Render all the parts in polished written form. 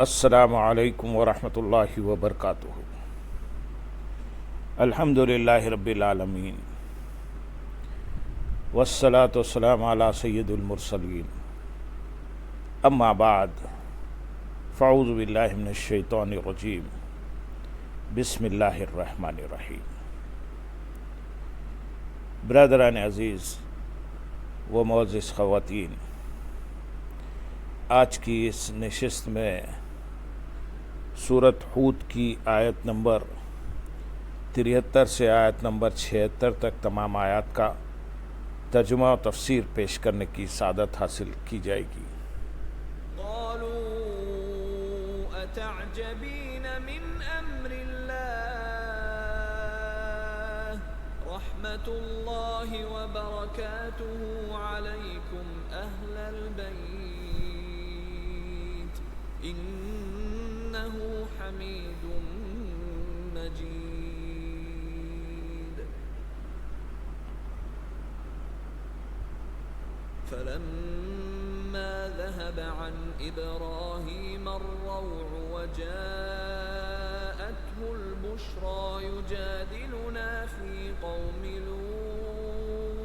السلام علیکم ورحمۃ اللہ وبرکاتہ۔ الحمد للہ رب العالمین والصلاة والسلام علی سید المرسلین، اما بعد فاعوذ باللہ من الشیطان الرجیم، بسم اللہ الرحمن الرحیم۔ برادران عزیز و معزز خواتین، آج کی اس نشست میں سورۃ ہود کی آیت نمبر 73 سے آیت نمبر 76 تک تمام آیات کا ترجمہ و تفسیر پیش کرنے کی سعادت حاصل کی جائے گی۔ قالوا اتعجبین من امر اللہ رحمت اللہ وبرکاتہ علیکم اہل البیت انہ حمید مجید۔ فلما ذهب عن إبراهيم الروع وجاءته البشرى يجادلنا في قوم لوط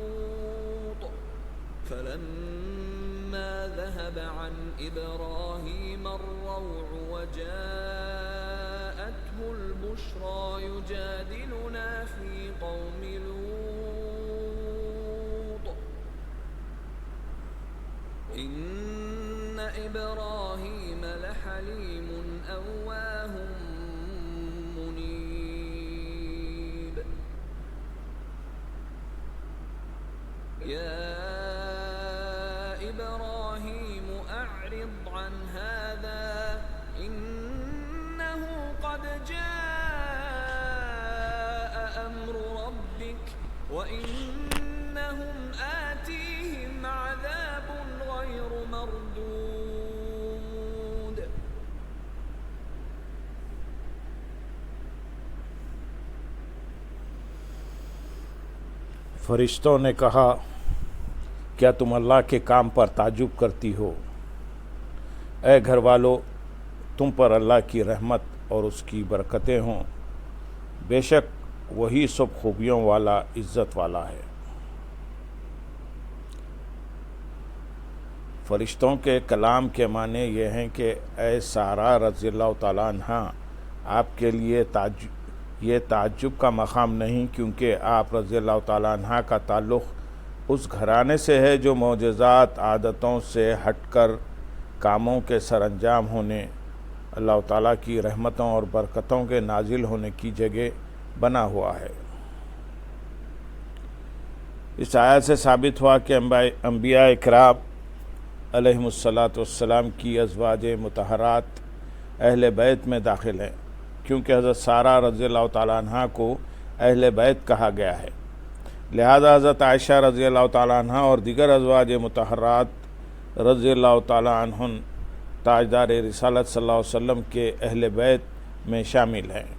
فلما ذهب عن إبراهيم الروع وجاءته البشرى يجادلنا في قوم لوط إن إبراهيم لحليم أواه منيب۔ يا إبراهيم أعرض عن هذا إنه قد جاء أمر ربك وإنهم آتيهم عذاب غير مردود۔ فرشتوں نے کہا، کیا تم اللہ کے کام پر تعجب کرتی ہو؟ اے گھر والو، تم پر اللہ کی رحمت اور اس کی برکتیں ہوں، بے شک وہی سب خوبیوں والا، عزت والا ہے۔ فرشتوں کے کلام کے معنی یہ ہیں کہ اے سارہ رضی اللہ تعالیٰ عنہ، آپ کے لیے یہ تعجب کا مقام نہیں، کیونکہ آپ رضی اللہ تعالیٰ عنہ کا تعلق اس گھرانے سے ہے جو معجزات، عادتوں سے ہٹ کر کاموں کے سر انجام ہونے، اللہ تعالیٰ کی رحمتوں اور برکتوں کے نازل ہونے کی جگہ بنا ہوا ہے۔ اس آیت سے ثابت ہوا کہ انبیاء اکرام علیہم السلام کی ازواج مطہرات اہل بیت میں داخل ہیں، کیونکہ حضرت سارہ رضی اللہ تعالیٰ عنہ کو اہل بیت کہا گیا ہے، لہذا حضرت عائشہ رضی اللہ تعالیٰ عنہ اور دیگر ازواج مطہرات رضی اللہ تعالیٰ عنہن تاجدار رسالت صلی اللہ علیہ وسلم کے اہل بیت میں شامل ہیں۔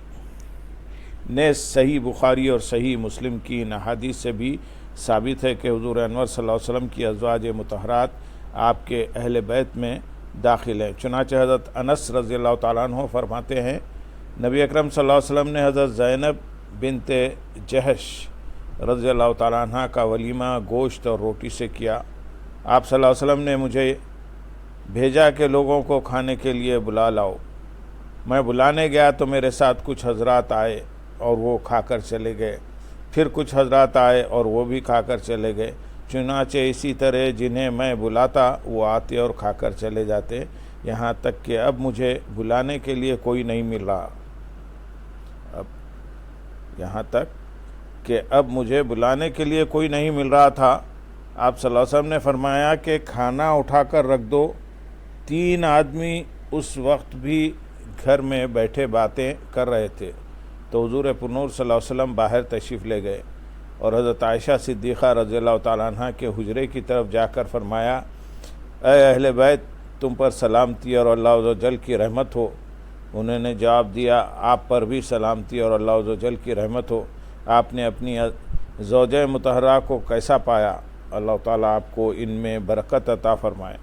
نیز صحیح بخاری اور صحیح مسلم کی ان احادیث سے بھی ثابت ہے کہ حضور انور صلی اللہ علیہ وسلم کی ازواج مطہرات آپ کے اہل بیت میں داخل ہیں۔ چنانچہ حضرت انس رضی اللہ تعالیٰ عنہ فرماتے ہیں، نبی اکرم صلی اللہ علیہ وسلم نے حضرت زینب بنت جہش رضی اللہ تعالیٰ عنہ کا ولیمہ گوشت اور روٹی سے کیا۔ آپ صلی اللہ علیہ وسلم نے مجھے بھیجا کہ لوگوں کو کھانے کے لیے بلا لاؤ۔ میں بلانے گیا تو میرے ساتھ کچھ حضرات آئے اور وہ کھا کر چلے گئے، پھر کچھ حضرات آئے اور وہ بھی کھا کر چلے گئے، چنانچہ اسی طرح جنہیں میں بلاتا وہ آتے اور کھا کر چلے جاتے، یہاں تک کہ اب مجھے بلانے کے لیے کوئی نہیں مل رہا۔ اب مجھے بلانے کے لیے کوئی نہیں مل رہا تھا۔ آپ صلی اللہ علیہ وسلم نے فرمایا کہ کھانا اٹھا کر رکھ دو۔ 3 آدمی اس وقت بھی گھر میں بیٹھے باتیں کر رہے تھے، تو حضور پرنور صلی اللہ علیہ وسلم باہر تشریف لے گئے اور حضرت عائشہ صدیقہ رضی اللہ تعالیٰ عنہ کے حجرے کی طرف جا کر فرمایا، اے اہل بیت، تم پر سلامتی اور اللہ عز و جل کی رحمت ہو۔ انہوں نے جواب دیا، آپ پر بھی سلامتی اور اللہ عز و جل کی رحمت ہو۔ آپ نے اپنی زوجہ مطہرہ کو کیسا پایا؟ اللہ تعالیٰ آپ کو ان میں برکت عطا فرمائے۔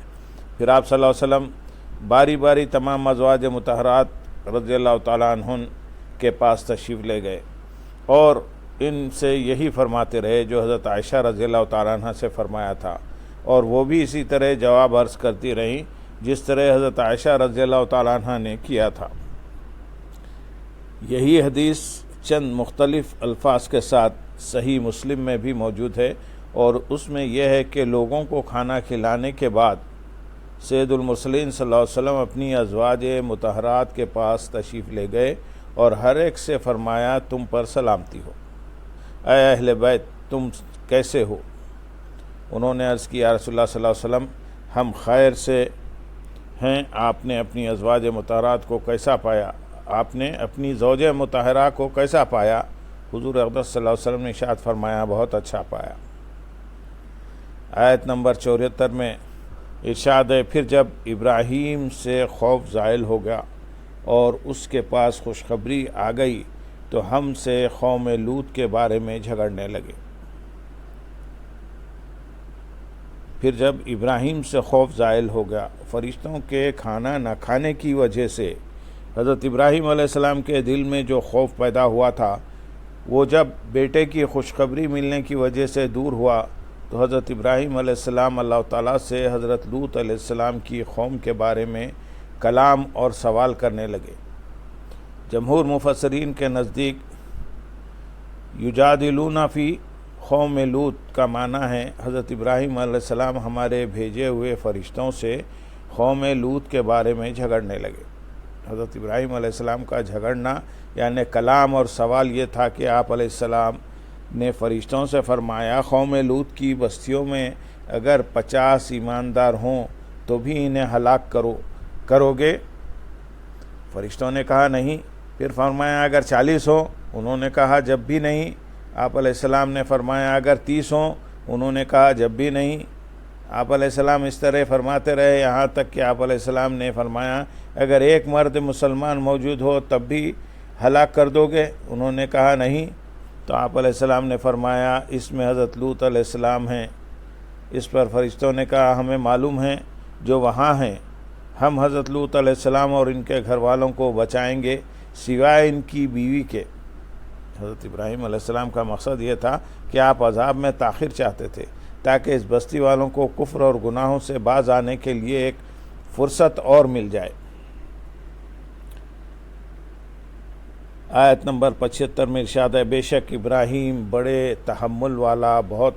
پھر آپ صلی اللہ علیہ وسلم باری باری تمام ازواج مطہرات رضی اللہ تعالیٰ عنہن کے پاس تشریف لے گئے اور ان سے یہی فرماتے رہے جو حضرت عائشہ رضی اللہ تعالیٰ عنہ سے فرمایا تھا، اور وہ بھی اسی طرح جواب عرض کرتی رہیں جس طرح حضرت عائشہ رضی اللہ تعالیٰ عنہ نے کیا تھا۔ یہی حدیث چند مختلف الفاظ کے ساتھ صحیح مسلم میں بھی موجود ہے، اور اس میں یہ ہے کہ لوگوں کو کھانا کھلانے کے بعد سید المرسلین صلی اللہ علیہ وسلم اپنی ازواج مطہرات کے پاس تشریف لے گئے اور ہر ایک سے فرمایا تم پر سلامتی ہو، اے اہل بیت تم کیسے ہو؟ انہوں نے عرض کی یا رسول اللہ صلی اللہ علیہ وسلم ہم خیر سے ہیں، آپ نے اپنی ازواج مطہرات کو کیسا پایا؟ آپ نے اپنی زوج مطہرہ کو کیسا پایا؟ حضور اقدس صلی اللہ علیہ وسلم نے ارشاد فرمایا بہت اچھا پایا۔ آیت نمبر 74 میں ارشاد ہے پھر جب ابراہیم سے خوف زائل ہو گیا اور اس کے پاس خوشخبری آ گئی تو ہم سے قوم لوط کے بارے میں جھگڑنے لگے۔ پھر جب ابراہیم سے خوف زائل ہو گیا، فرشتوں کے کھانا نہ کھانے کی وجہ سے حضرت ابراہیم علیہ السلام کے دل میں جو خوف پیدا ہوا تھا وہ جب بیٹے کی خوشخبری ملنے کی وجہ سے دور ہوا تو حضرت ابراہیم علیہ السلام اللہ تعالیٰ سے حضرت لوط علیہ السلام کی قوم کے بارے میں کلام اور سوال کرنے لگے۔ جمہور مفسرین کے نزدیک یجادلون فی قوم لوط کا معنی ہے حضرت ابراہیم علیہ السلام ہمارے بھیجے ہوئے فرشتوں سے قوم لوط کے بارے میں جھگڑنے لگے۔ حضرت ابراہیم علیہ السلام کا جھگڑنا یعنی کلام اور سوال یہ تھا کہ آپ علیہ السلام نے فرشتوں سے فرمایا قوم لوط کی بستیوں میں اگر 50 ایماندار ہوں تو بھی انہیں ہلاک کرو گے؟ فرشتوں نے کہا نہیں۔ پھر فرمایا اگر 40 ہوں؟ انہوں نے کہا جب بھی نہیں۔ آپ علیہ السلام نے فرمایا اگر 30 ہوں؟ انہوں نے کہا جب بھی نہیں۔ آپ علیہ السلام اس طرح فرماتے رہے یہاں تک کہ آپ علیہ السلام نے فرمایا اگر ایک مرد مسلمان موجود ہو تب بھی ہلاک کر دو گے؟ انہوں نے کہا نہیں۔ تو آپ علیہ السلام نے فرمایا اس میں حضرت لوط علیہ السلام ہیں۔ اس پر فرشتوں نے کہا ہمیں معلوم ہے جو وہاں ہیں، ہم حضرت لوط علیہ السلام اور ان کے گھر والوں کو بچائیں گے سوائے ان کی بیوی کے۔ حضرت ابراہیم علیہ السلام کا مقصد یہ تھا کہ آپ عذاب میں تاخیر چاہتے تھے تاکہ اس بستی والوں کو کفر اور گناہوں سے باز آنے کے لیے ایک فرصت اور مل جائے۔ آیت نمبر 75 میں ارشاد ہے بے شک ابراہیم بڑے تحمل والا، بہت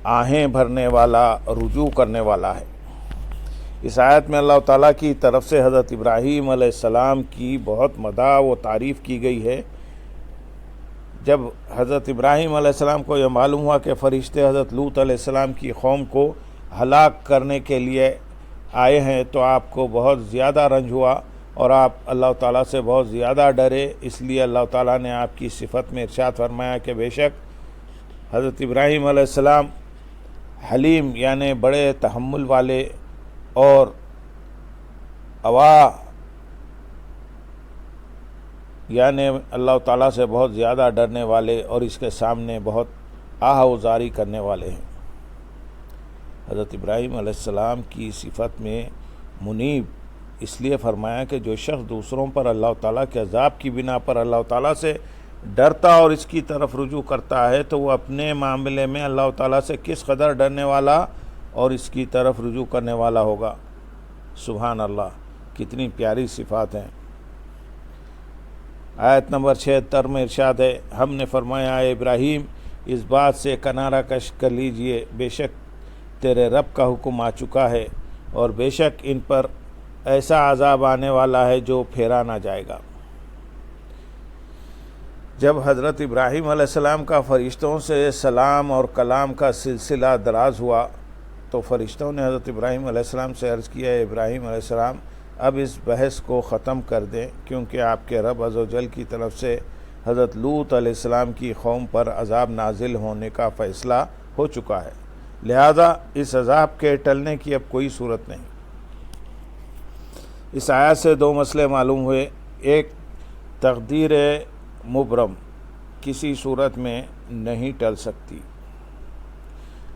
آہیں بھرنے والا، رجوع کرنے والا ہے۔ اس آیت میں اللہ تعالیٰ کی طرف سے حضرت ابراہیم علیہ السلام کی بہت مدح و تعریف کی گئی ہے۔ جب حضرت ابراہیم علیہ السلام کو یہ معلوم ہوا کہ فرشتے حضرت لوط علیہ السلام کی قوم کو ہلاک کرنے کے لیے آئے ہیں تو آپ کو بہت زیادہ رنج ہوا اور آپ اللہ تعالیٰ سے بہت زیادہ ڈرے۔ اس لیے اللہ تعالیٰ نے آپ کی صفت میں ارشاد فرمایا کہ بے شک حضرت ابراہیم علیہ السلام حلیم یعنی بڑے تحمل والے اور یعنی اللہ تعالیٰ سے بہت زیادہ ڈرنے والے اور اس کے سامنے بہت آہ و زاری کرنے والے ہیں۔ حضرت ابراہیم علیہ السلام کی صفت میں منیب اس لیے فرمایا کہ جو شخص دوسروں پر اللہ تعالیٰ کے عذاب کی بنا پر اللہ تعالیٰ سے ڈرتا اور اس کی طرف رجوع کرتا ہے تو وہ اپنے معاملے میں اللہ تعالیٰ سے کس قدر ڈرنے والا اور اس کی طرف رجوع کرنے والا ہوگا۔ سبحان اللہ، کتنی پیاری صفات ہیں۔ آیت نمبر 76 میں ارشاد ہے ہم نے فرمایا اے ابراہیم اس بات سے کنارہ کش کر لیجئے، بے شک تیرے رب کا حکم آ چکا ہے اور بے شک ان پر ایسا عذاب آنے والا ہے جو پھیرا نہ جائے گا۔ جب حضرت ابراہیم علیہ السلام کا فرشتوں سے سلام اور کلام کا سلسلہ دراز ہوا تو فرشتوں نے حضرت ابراہیم علیہ السلام سے عرض کیا اے ابراہیم علیہ السلام اب اس بحث کو ختم کر دیں کیونکہ آپ کے رب عز و جل کی طرف سے حضرت لوط علیہ السلام کی قوم پر عذاب نازل ہونے کا فیصلہ ہو چکا ہے، لہذا اس عذاب کے ٹلنے کی اب کوئی صورت نہیں۔ اس آیت سے دو مسئلے معلوم ہوئے۔ ایک، تقدیر مبرم کسی صورت میں نہیں ٹل سکتی۔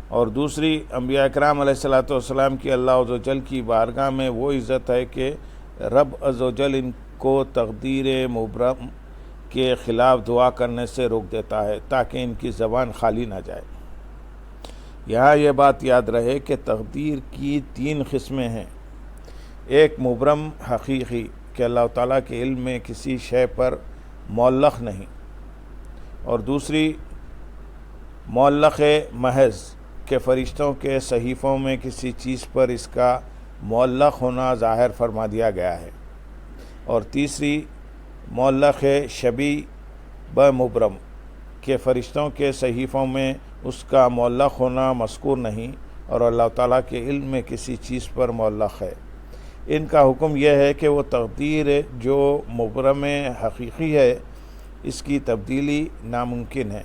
اور دوسری انبیاء کرام علیہ الصلوۃ والسلام کی اللہ عز و جل کی بارگاہ میں وہ عزت ہے کہ رب عز و جل ان کو تقدیر مبرم کے خلاف دعا کرنے سے روک دیتا ہے تاکہ ان کی زبان خالی نہ جائے۔ یہاں یہ بات یاد رہے کہ تقدیر کی 3 قسمیں ہیں۔ ایک مبرم حقیقی کہ اللہ تعالیٰ کے علم میں کسی شے پر معلق نہیں، اور دوسری معلق محض کہ فرشتوں کے صحیفوں میں کسی چیز پر اس کا معلق ہونا ظاہر فرما دیا گیا ہے، اور تیسری معلق شبیہ بمبرم کہ فرشتوں کے صحیفوں میں اس کا معلق ہونا مذکور نہیں اور اللہ تعالیٰ کے علم میں کسی چیز پر معلق ہے۔ ان کا حکم یہ ہے کہ وہ تقدیر جو مبرم حقیقی ہے اس کی تبدیلی ناممکن ہے۔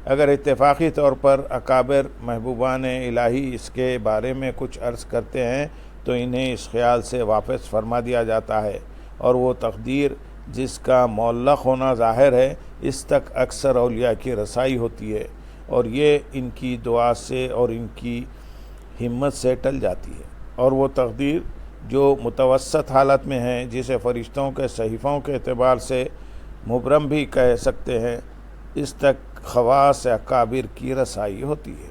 اگر اتفاقی طور پر اکابر محبوبان الہی اس کے بارے میں کچھ عرض کرتے ہیں تو انہیں اس خیال سے واپس فرما دیا جاتا ہے، اور وہ تقدیر جس کا معلق ہونا ظاہر ہے اس تک اکثر اولیاء کی رسائی ہوتی ہے، اور یہ ان کی دعا سے اور ان کی ہمت سے ٹل جاتی ہے۔ اور وہ تقدیر جو متوسط حالت میں ہے، جسے فرشتوں کے صحیفوں کے اعتبار سے مبرم بھی کہہ سکتے ہیں، اس تک خواص اکابر کی رسائی ہوتی ہے۔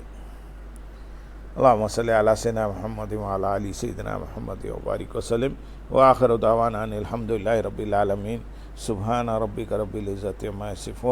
اللہم صلی علی سیدنا محمد وعلی آل سیدنا محمد وبارک وسلم، وآخر دعوانا ان الحمدللہ رب العالمین۔ سبحان ربک رب العزت عما یصفون۔